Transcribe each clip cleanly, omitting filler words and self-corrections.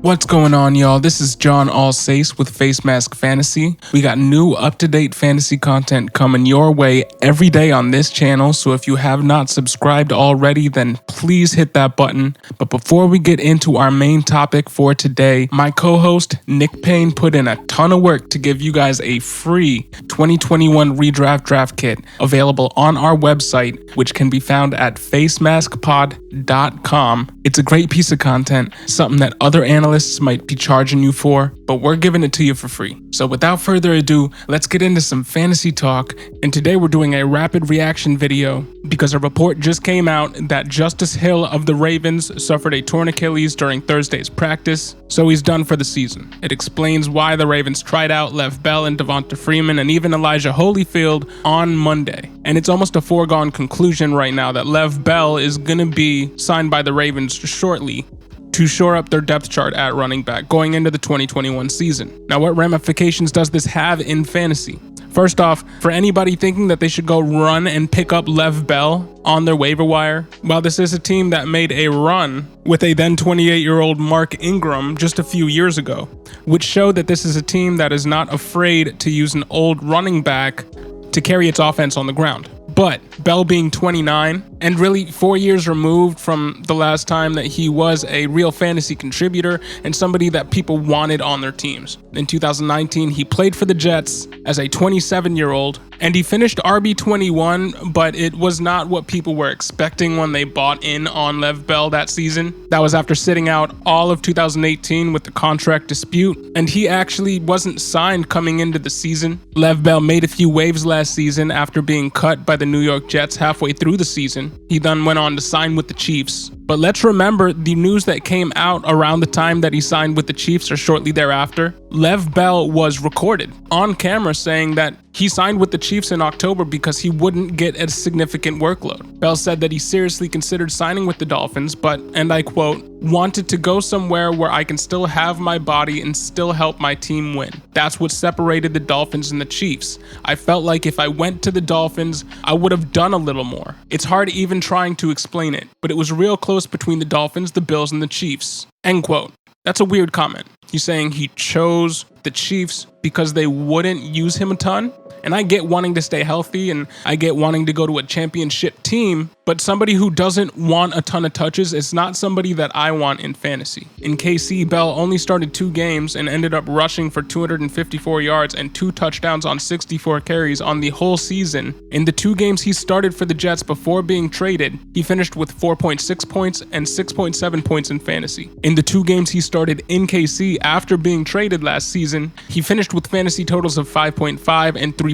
What's going on, y'all? This is John Alsace with Facemask Fantasy. We got new up-to-date fantasy content coming your way every day on this channel, so if you have not subscribed already, then please hit that button. But before we get into our main topic for today, my co-host Nick Payne put in a ton of work to give you guys a free 2021 Redraft draft kit available on our website, which can be found at facemaskpod.com. It's a great piece of content, something that other analysts might be charging you for, but we're giving it to you for free. So without further ado, let's get into some fantasy talk, and today we're doing a rapid reaction video because a report just came out that Justice Hill of the Ravens suffered a torn Achilles during Thursday's practice, so he's done for the season. It explains why the Ravens tried out Lev Bell and Devonta Freeman and even Elijah Holyfield on Monday, and it's almost a foregone conclusion right now that Lev Bell is going to be signed by the Ravens shortly to shore up their depth chart at running back going into the 2021 season. Now, what ramifications does this have in fantasy? First off, for anybody thinking that they should go run and pick up Lev Bell on their waiver wire, well, this is a team that made a run with a then 28-year-old Mark Ingram just a few years ago, which showed that this is a team that is not afraid to use an old running back to carry its offense on the ground. But Bell being 29 and really 4 years removed from the last time that he was a real fantasy contributor and somebody that people wanted on their teams. In 2019, he played for the Jets as a 27-year-old and he finished RB21, but it was not what people were expecting when they bought in on Lev Bell that season. That was after sitting out all of 2018 with the contract dispute, and he actually wasn't signed coming into the season. Lev Bell made a few waves last season after being cut by the New York Jets halfway through the season. He then went on to sign with the Chiefs. But let's remember the news that came out around the time that he signed with the Chiefs or shortly thereafter. Lev Bell was recorded on camera saying that he signed with the Chiefs in October because he wouldn't get a significant workload. Bell said that he seriously considered signing with the Dolphins, but, and I quote, "wanted to go somewhere where I can still have my body and still help my team win. That's what separated the Dolphins and the Chiefs. I felt like if I went to the Dolphins, I would have done a little more. It's hard even trying to explain it, but it was real close between the Dolphins, the Bills, and the Chiefs." End quote. That's a weird comment. He's saying he chose the Chiefs because they wouldn't use him a ton. And I get wanting to stay healthy and I get wanting to go to a championship team, but somebody who doesn't want a ton of touches is not somebody that I want in fantasy. In KC, Bell only started 2 games and ended up rushing for 254 yards and 2 touchdowns on 64 carries on the whole season. In the 2 games he started for the Jets before being traded, he finished with 4.6 points and 6.7 points in fantasy. In the 2 games he started in KC after being traded last season, he finished with fantasy totals of 5.5 and 3.9.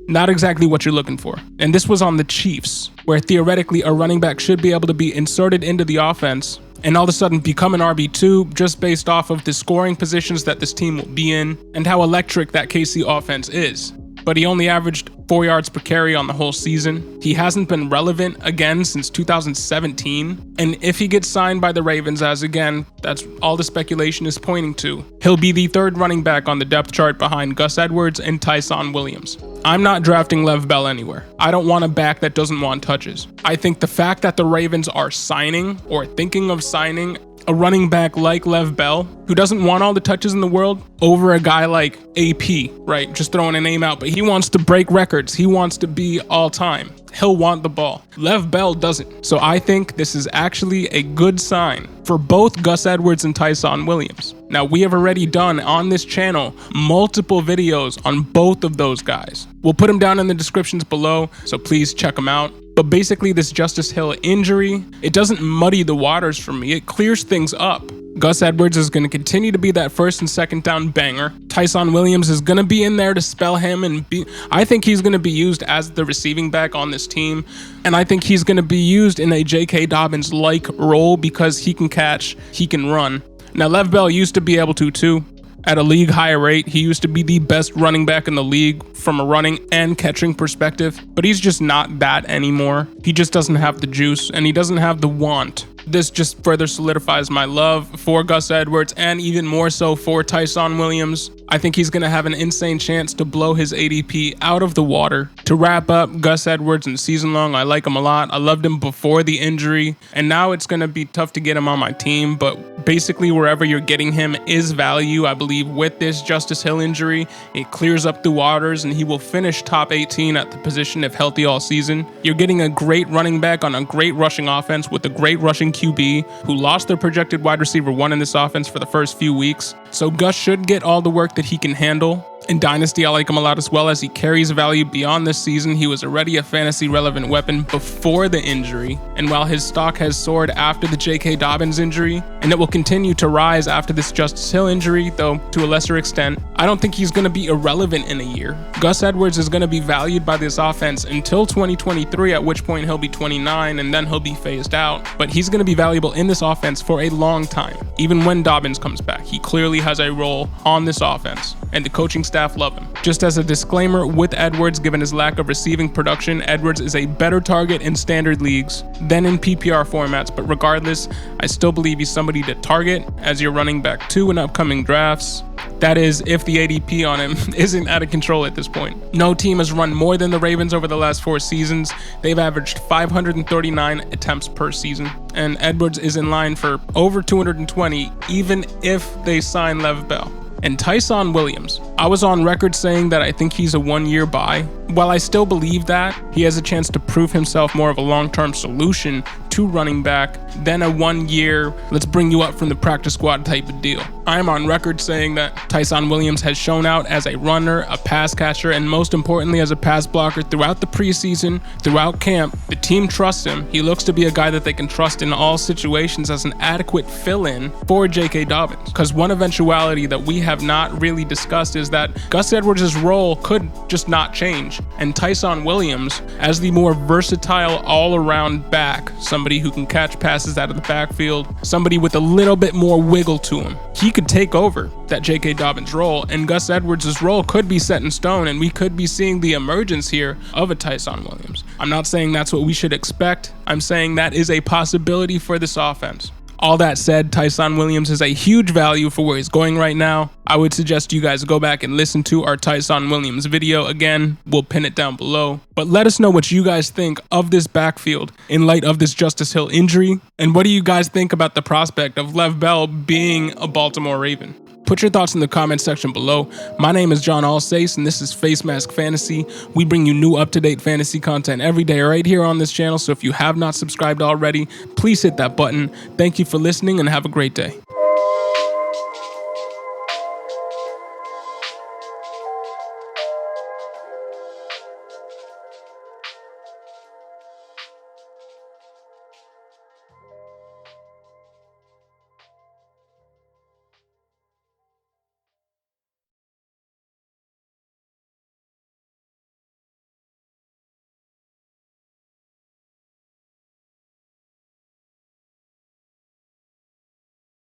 Not exactly what you're looking for. And this was on the Chiefs, where theoretically a running back should be able to be inserted into the offense and all of a sudden become an RB2 just based off of the scoring positions that this team will be in and how electric that KC offense is. But he only averaged 4 yards per carry on the whole season. He hasn't been relevant again since 2017. And if he gets signed by the Ravens, as again, that's all the speculation is pointing to, he'll be the 3rd running back on the depth chart behind Gus Edwards and Tyson Williams. I'm not drafting Lev Bell anywhere. I don't want a back that doesn't want touches. I think the fact that the Ravens are signing or thinking of signing a running back like Lev Bell, who doesn't want all the touches in the world, over a guy like AP, right? Just throwing a name out, but he wants to break records. He wants to be all time. He'll want the ball. Lev Bell doesn't. So I think this is actually a good sign for both Gus Edwards and Tyson Williams. Now, we have already done on this channel multiple videos on both of those guys. We'll put them down in the descriptions below, so please check them out. But basically, this Justice Hill injury, it doesn't muddy the waters for me. It clears things up. Gus Edwards is going to continue to be that 1st and 2nd down banger. Tyson Williams is going to be in there to spell him and I think he's going to be used as the receiving back on this team. And I think he's going to be used in a J.K. Dobbins-like role because he can catch, he can run. Now, Lev Bell used to be able to too. At a league high rate, he used to be the best running back in the league from a running and catching perspective, but he's just not that anymore. He just doesn't have the juice and he doesn't have the want. This just further solidifies my love for Gus Edwards and even more so for Tyson Williams. I think he's going to have an insane chance to blow his ADP out of the water. To wrap up, Gus Edwards in season long, I like him a lot. I loved him before the injury, and now it's going to be tough to get him on my team, but basically wherever you're getting him is value. I believe with this Justice Hill injury, it clears up the waters and he will finish top 18 at the position if healthy all season. You're getting a great running back on a great rushing offense with a great rushing QB who lost their projected wide receiver 1 in this offense for the first few weeks. So Gus should get all the work that he can handle. In Dynasty, I like him a lot as well as he carries value beyond this season. He was already a fantasy relevant weapon before the injury. And while his stock has soared after the J.K. Dobbins injury, and it will continue to rise after this Justice Hill injury, though to a lesser extent, I don't think he's going to be irrelevant in a year. Gus Edwards is going to be valued by this offense until 2023, at which point he'll be 29 and then he'll be phased out. But he's going to be valuable in this offense for a long time. Even when Dobbins comes back, he clearly has a role on this offense, and the coaching staff love him. Just as a disclaimer, with Edwards, given his lack of receiving production, Edwards is a better target in standard leagues than in PPR formats, but regardless, I still believe he's somebody to target as your running back 2 in upcoming drafts. That is, if the ADP on him isn't out of control at this point. No team has run more than the Ravens over the last 4 seasons. They've averaged 539 attempts per season, and Edwards is in line for over 220, even if they sign Lev Bell. And Tyson Williams, I was on record saying that I think he's a 1-year buy. While I still believe that, he has a chance to prove himself more of a long-term solution to running back than a 1-year, let's bring you up from the practice squad type of deal. I am on record saying that Tyson Williams has shown out as a runner, a pass catcher, and most importantly as a pass blocker throughout the preseason, throughout camp. The team trusts him. He looks to be a guy that they can trust in all situations as an adequate fill-in for J.K. Dobbins. Because one eventuality that we have not really discussed is that Gus Edwards' role could just not change. And Tyson Williams, as the more versatile all-around back, somebody who can catch passes out of the backfield, somebody with a little bit more wiggle to him, he could take over that J.K. Dobbins role, and Gus Edwards' role could be set in stone, and we could be seeing the emergence here of a Tyson Williams. I'm not saying that's what we should expect. I'm saying that is a possibility for this offense. All that said, Tyson Williams is a huge value for where he's going right now. I would suggest you guys go back and listen to our Tyson Williams video. Again, we'll pin it down below. But let us know what you guys think of this backfield in light of this Justice Hill injury. And what do you guys think about the prospect of Lev Bell being a Baltimore Raven? Put your thoughts in the comment section below. My name is John Alsace, and this is Facemask Fantasy. We bring you new up-to-date fantasy content every day right here on this channel, so if you have not subscribed already, please hit that button. Thank you for listening, and have a great day.